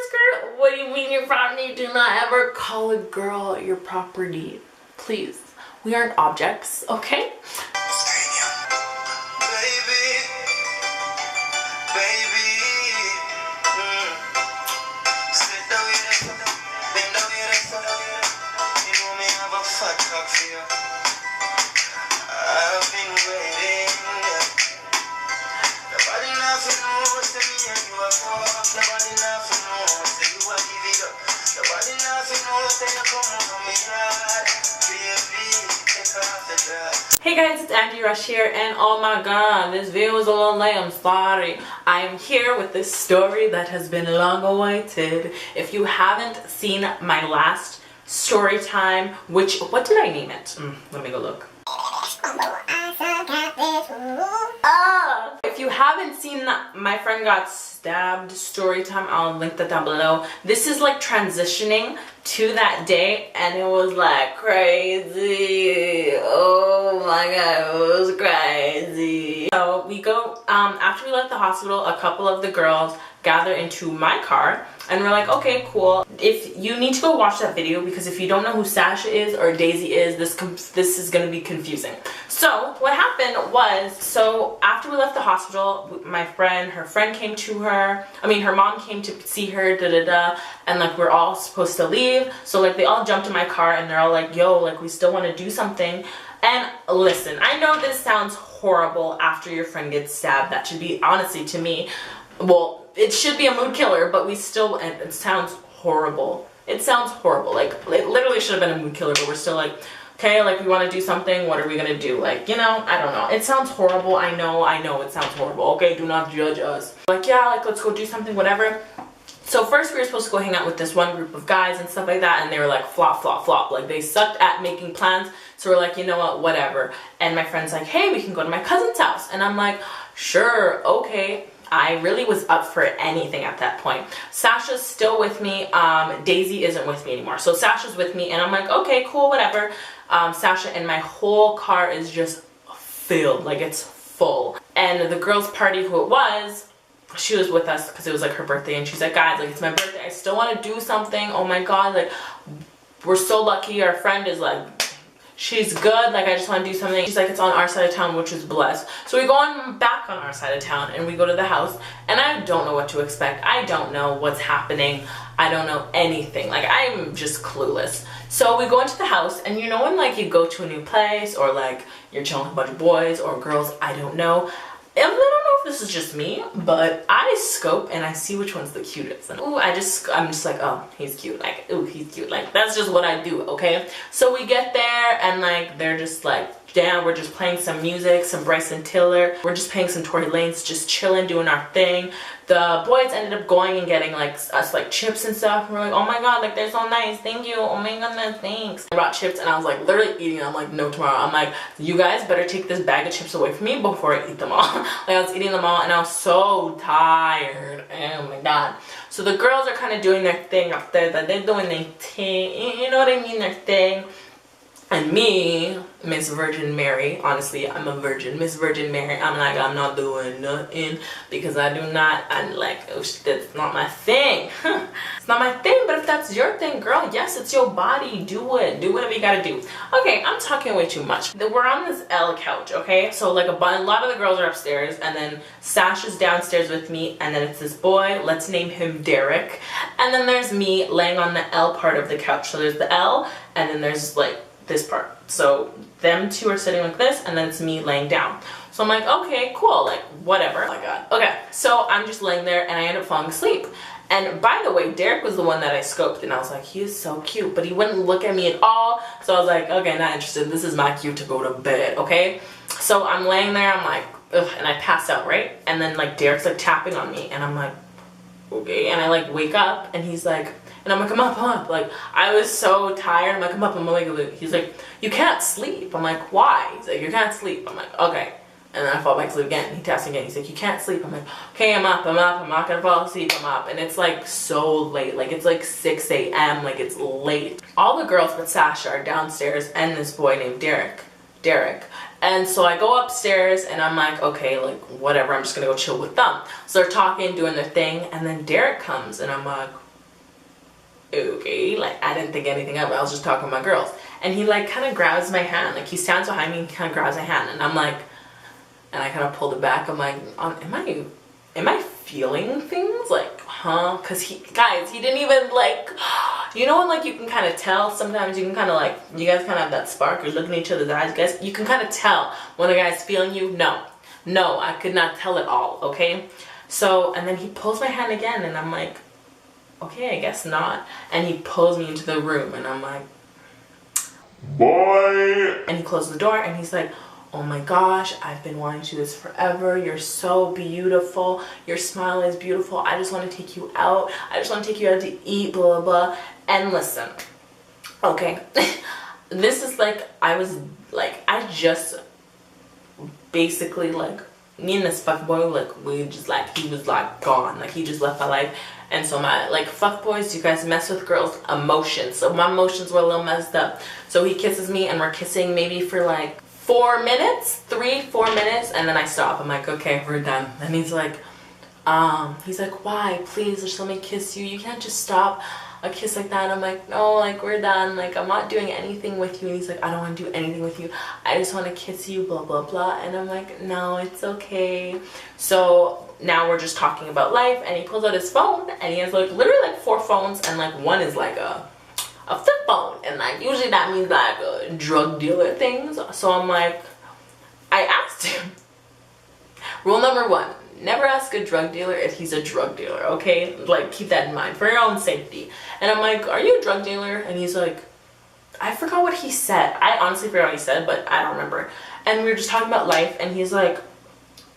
skirt? What do you mean your property? Do not ever call a girl your property. Please. We aren't objects, okay? Hey guys, it's Angie Rush here, and oh my god, this video is a little late, I'm sorry. I am here with this story that has been long awaited. If you haven't seen my last story time, what did I name it? Let me go look. If you haven't seen My Friend Got Stabbed story time, I'll link that down below. This is like transitioning to that day, and it was like crazy. Oh my god, it was crazy. So we go, after we left the hospital, a couple of the girls gather into my car, and we're like, okay, cool. If you need to go watch that video, because if you don't know who Sasha is or Daisy is, this is gonna be confusing. So what happened was, so after we left the hospital, her friend came to her, her mom came to see her, and like we're all supposed to leave. So like they all jumped in my car and they're all like, yo, like we still want to do something. And listen, I know this sounds horrible after your friend gets stabbed. That should be, honestly, to me, well, it should be a mood killer, but we still, and it sounds horrible. It sounds horrible. Like, it literally should have been a mood killer, but we're still like, okay, like we want to do something, what are we gonna do? Like, you know, I don't know. It sounds horrible, I know it sounds horrible. Okay, do not judge us. Like, yeah, like let's go do something, whatever. So first we were supposed to go hang out with this one group of guys and stuff like that, and they were like flop, flop, flop. Like they sucked at making plans, so we're like, you know what, whatever. And my friend's like, hey, we can go to my cousin's house. And I'm like, sure, okay. I really was up for anything at that point. Sasha's still with me. Daisy isn't with me anymore. So Sasha's with me, and I'm like, okay, cool, whatever. Sasha, and my whole car is just filled, like it's full. And the girls' party, who it was, she was with us because it was like her birthday, and she's like, guys, like it's my birthday, I still want to do something. Oh my god, like we're so lucky. Our friend is like, she's good, like I just want to do something. She's like, it's on our side of town, which is blessed. So we go on back on our side of town, and we go to the house, and I don't know what to expect. I don't know what's happening. I don't know anything. Like I'm just clueless. So we go into the house, and you know when like you go to a new place, or like you're chilling with a bunch of boys or girls, I don't know. I don't know if this is just me, but I scope and I see which one's the cutest. And ooh, I'm just like, oh, he's cute. Like, ooh, he's cute. Like, that's just what I do, okay? So we get there, and like, they're just like, damn, we're just playing some music, some Bryson Tiller. We're just playing some Tory Lanez, just chilling, doing our thing. The boys ended up going and getting like us like chips and stuff. And we're like, oh my god, like they're so nice, thank you, oh my goodness, thanks. I brought chips, and I was like literally eating them. I'm like, no, tomorrow. I'm like, you guys better take this bag of chips away from me before I eat them all. Like I was eating them all, and I was so tired. Oh my god. So the girls are kind of doing their thing up there, that they're doing their thing, you know what I mean, their thing. And me, Miss Virgin Mary, honestly, I'm a virgin, Miss Virgin Mary, I'm like, I'm not doing nothing, because I'm like, oh, that's not my thing. It's not my thing, but if that's your thing, girl, yes, it's your body, do it, do whatever you gotta do. Okay, I'm talking way too much. We're on this L couch, okay? So like a lot of the girls are upstairs, and then Sasha's downstairs with me, and then it's this boy, let's name him Derek, and then there's me laying on the L part of the couch. So there's the L, and then there's like this part. So them two are sitting like this, and then it's me laying down. So I'm like, okay, cool, like whatever. Oh my god. Okay, so I'm just laying there, and I end up falling asleep. And by the way, Derek was the one that I scoped, and I was like, he is so cute, but he wouldn't look at me at all. So I was like, okay, not interested. This is my cue to go to bed, okay? So I'm laying there, I'm like, ugh, and I pass out, right? And then like Derek's like tapping on me, and I'm like, okay, and I like wake up, and he's like, and I'm like, come up, like, I was so tired, I'm like, come up, I'm awake. He's like, you can't sleep. I'm like, why? He's like, you can't sleep. I'm like, okay. And then I fall back asleep again. He taps again. He's like, you can't sleep. I'm like, okay, I'm up, I'm not gonna fall asleep, I'm up. And it's like so late, like it's like 6 a.m., like it's late. All the girls but Sasha are downstairs, and this boy named Derek. And so I go upstairs, and I'm like, okay, like whatever, I'm just gonna go chill with them. So they're talking, doing their thing, and then Derek comes, and I'm like, okay, like I didn't think anything of it. I was just talking to my girls. And he like kind of grabs my hand, like he stands behind me and kind of grabs my hand, and I'm like, and I kind of pulled it back. I'm like, am I feeling things? Like, huh? Cause he didn't even like, you know when like you can kind of tell sometimes, you can kind of like, you guys kind of have that spark, you're looking at each other's eyes, guys, you can kind of tell when a guy's feeling you. No, I could not tell at all, okay? So, and then he pulls my hand again, and I'm like, okay, I guess not. And he pulls me into the room, and I'm like, boy. And he closes the door, and he's like, oh my gosh, I've been wanting to do this forever. You're so beautiful. Your smile is beautiful. I just want to take you out. I just want to take you out to eat, blah, blah, blah. And listen, okay, this is like, I just basically like, me and this fuckboy, like, we just like, he was like gone. Like, he just left my life. And so my, like, fuckboys, you guys mess with girls' emotions. So my emotions were a little messed up. So he kisses me, and we're kissing maybe for like 4 minutes, 3-4 minutes, and then I stop. I'm like, okay, we're done. And he's like, why? Please, just let me kiss you. You can't just stop a kiss like that. And I'm like, no, like, we're done. Like, I'm not doing anything with you. And he's like, I don't want to do anything with you. I just want to kiss you, blah, blah, blah. And I'm like, no, it's okay. So now we're just talking about life, and he pulls out his phone, and he has like literally like 4 phones, and like one is like a flip phone, and like usually that means like drug dealer things. So I'm like, I asked him, rule number 1, never ask a drug dealer if he's a drug dealer, okay? Like, keep that in mind for your own safety. And I'm like, are you a drug dealer? And he's like, I forgot what he said. I honestly forgot what he said, but I don't remember. And we were just talking about life, and he's like,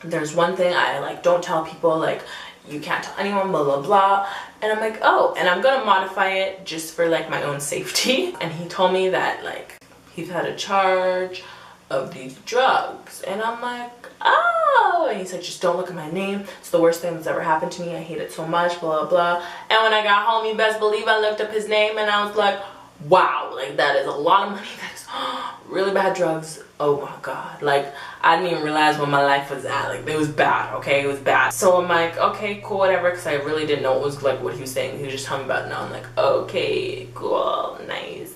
there's one thing I like don't tell people, like, you can't tell anyone, blah, blah, blah. And I'm like, oh, and I'm gonna modify it just for like my own safety. And he told me that like he's had a charge of these drugs, and I'm like, oh. And he's like, just don't look at my name, it's the worst thing that's ever happened to me, I hate it so much, blah, blah, blah. And when I got home, you best believe I looked up his name, and I was like, wow, like that is a lot of money. That is really bad drugs. Oh my god, like I didn't even realize where my life was at. Like, it was bad, okay? It was bad. So I'm like, okay, cool, whatever, because I really didn't know what was like what he was saying. He was just telling me about it now. I'm like, okay, cool, nice.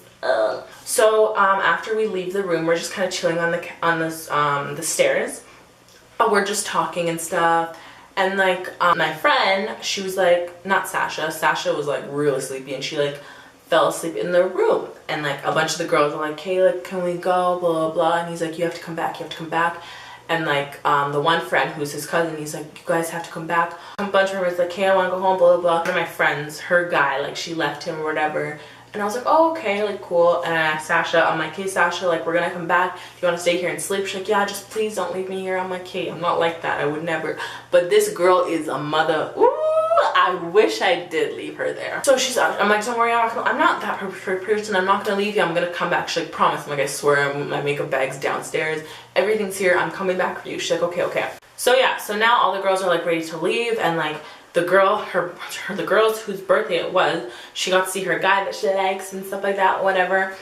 So after we leave the room, we're just kind of chilling on the stairs. We're just talking and stuff. And like my friend, she was like, not Sasha. Sasha was like really sleepy, and she like fell asleep in the room. And like a bunch of the girls were like, hey, like, can we go, blah, blah, blah. And he's like, you have to come back, you have to come back. And like the one friend who's his cousin, he's like, you guys have to come back. A bunch of her was like, hey, I want to go home, blah, blah, blah. One of my friends, her guy, like, she left him or whatever. And I was like, oh, okay, like, cool. And I asked Sasha, I'm like, hey, Sasha, like, we're gonna come back. Do you want to stay here and sleep? She's like, yeah, just please don't leave me here. I'm like, hey, I'm not like that. I would never. But this girl is a mother. Ooh, I wish I did leave her there. So she's, I'm like, don't worry, I'm not that person. I'm not gonna leave you. I'm gonna come back. She's like, promise. I'm like, I swear, my makeup bag's downstairs. Everything's here. I'm coming back for you. She's like, okay, okay. So yeah, so now all the girls are like ready to leave, and like the girl, the girls whose birthday it was, she got to see her guy that she likes and stuff like that, whatever.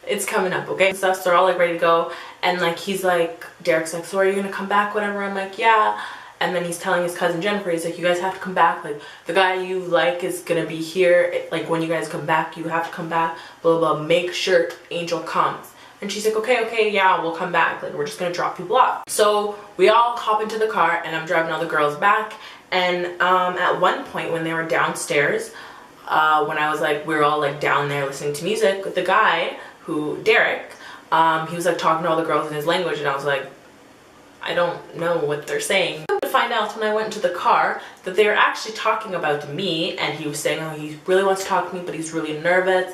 It's coming up, okay? So they're all like ready to go, and like he's like, Derek's like, so are you gonna come back, whatever? I'm like, yeah. And then he's telling his cousin Jennifer, he's like, you guys have to come back, like the guy you like is gonna be here, like when you guys come back, you have to come back, blah, blah, blah. Make sure Angel comes. And she's like, okay, yeah, we'll come back. Like, we're just gonna drop people off. So we all hop into the car, and I'm driving all the girls back. And at one point when they were downstairs, when I was like, we were all like down there listening to music, the guy Derek, he was like talking to all the girls in his language, and I was like, I don't know what they're saying. To find out when I went into the car that they were actually talking about me, and he was saying, oh, he really wants to talk to me, but he's really nervous.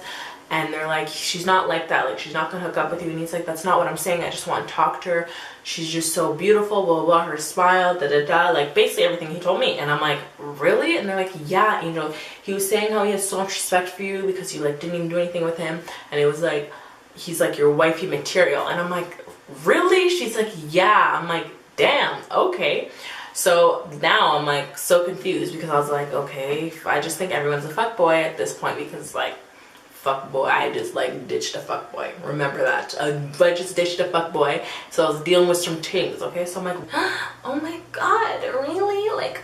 And they're like, she's not like that, like she's not gonna hook up with you. And he's like, that's not what I'm saying, I just want to talk to her, she's just so beautiful, blah, blah, blah, her smile, da, da, da, like basically everything he told me. And I'm like, really? And they're like, yeah, Angel, he was saying how he has so much respect for you because you like didn't even do anything with him, and it was like, he's like your wifey material. And I'm like, really? She's like, yeah. I'm like, damn, okay. So now I'm like so confused, because I was like, okay, I just think everyone's a fuckboy at this point, because like, fuckboy, I just like ditched a fuckboy, remember that. I just ditched a fuckboy, so I was dealing with some things, okay? So I'm like, oh my god, really? Like,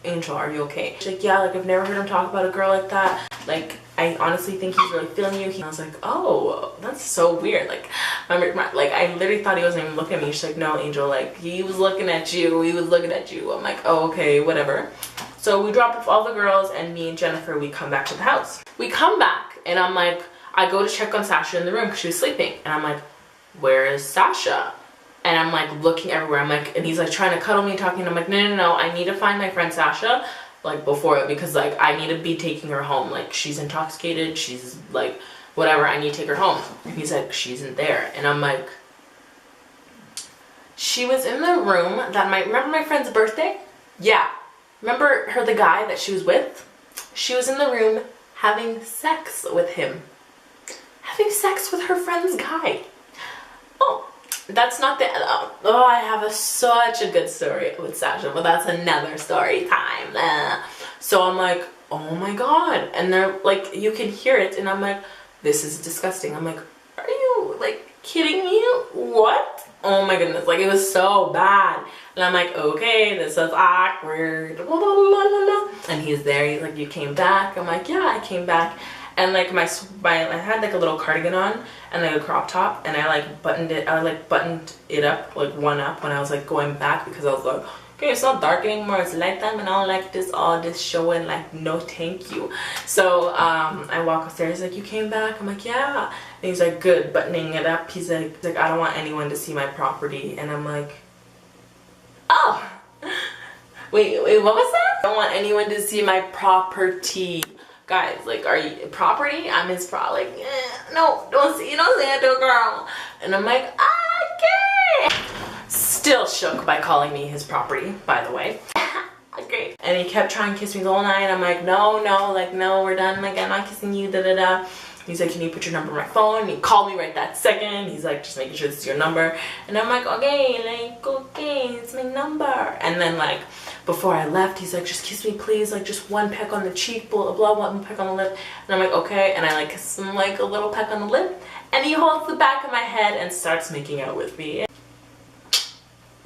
Angel, are you okay? She's like, yeah, like I've never heard him talk about a girl like that. Like, I honestly think he's really feeling you. I was like, oh, that's so weird. Like, like I literally thought he wasn't even looking at me. She's like, no, Angel, like he was looking at you. He was looking at you. I'm like, oh, okay, whatever. So we drop off all the girls, and me and Jennifer, we come back to the house. We come back, and I'm like, I go to check on Sasha in the room because she was sleeping, and I'm like, where is Sasha? And I'm like looking everywhere. I'm like, and he's like trying to cuddle me, talking. I'm like, no, I need to find my friend Sasha, like before, because like I need to be taking her home. Like she's intoxicated, she's like whatever, I need to take her home. And he's like, she isn't there. And I'm like, she was in the room that remember my friend's birthday? Yeah. Remember her, the guy that she was with? She was in the room having sex with him. Having sex with her friend's guy. Oh. That's not the oh, I have such a good story with Sasha, but that's another story time. So I'm like, oh my god, and they're like, you can hear it, and I'm like, this is disgusting. I'm like, are you like kidding me? What? Oh my goodness, like it was so bad. And I'm like, okay, this is awkward. And he's there. He's like, you came back? I'm like, yeah, I came back. And like I had like a little cardigan on and like a crop top, and I like buttoned it up like one up when I was like going back, because I was like, okay, it's not dark anymore, it's nighttime, and I don't like this all this showing, like no thank you. So I walk upstairs. He's like, you came back? I'm like, yeah. And he's like, good, buttoning it up. He's like I don't want anyone to see my property. And I'm like, oh, wait, what was that? I don't want anyone to see my property. Guys, like, are you property? I'm his like, no, don't say it to a girl. And I'm like, okay. Still shook by calling me his property, by the way. Okay. And he kept trying to kiss me the whole night. I'm like, no, like, no, we're done. Like, I'm not kissing you, da. He's like, can you put your number on my phone? And he called me right that second. He's like, just making sure this is your number. And I'm like, okay, it's my number. And then like, before I left, he's like, just kiss me please, like just one peck on the cheek, blah blah, one peck on the lip. And I'm like, okay. And I like kiss him like a little peck on the lip, and he holds the back of my head and starts making out with me.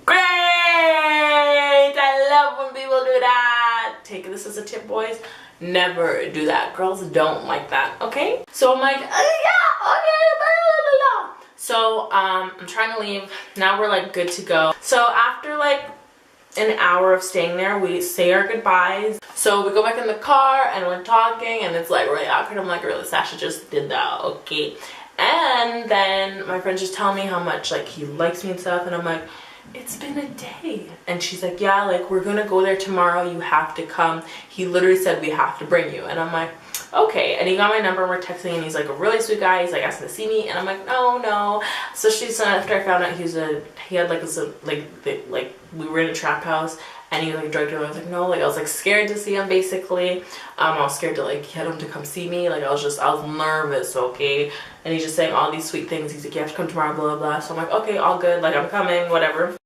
Great! I love when people do that. Take this as a tip, boys. Never do that. Girls don't like that, okay? So I'm like, yeah, okay, blah, blah, blah. So I'm trying to leave. Now we're like good to go. So after like an hour of staying there, we say our goodbyes. So we go back in the car and we're talking, and it's like really awkward. I'm like, really, Sasha just did that, okay? And then my friends just tell me how much like he likes me and stuff, and I'm like, it's been a day. And she's like, yeah, like we're gonna go there tomorrow, you have to come. He literally said we have to bring you. And I'm like, okay. And he got my number, we're texting, and he's like a really sweet guy. He's like asking to see me, and I'm like, no. So she's after I found out he had like we were in a trap house, and he like drugged her. I was like, no, like I was like scared to see him basically. I was scared to like get him to come see me. Like I was nervous, okay? And he's just saying all these sweet things. He's like, you have to come tomorrow, blah blah. So I'm like, okay, all good, like I'm coming, whatever.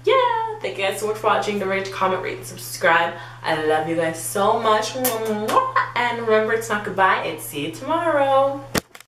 Yeah, thank you guys so much for watching. Don't forget to comment, rate, and subscribe. I love you guys so much. And remember, it's not goodbye, it's see you tomorrow.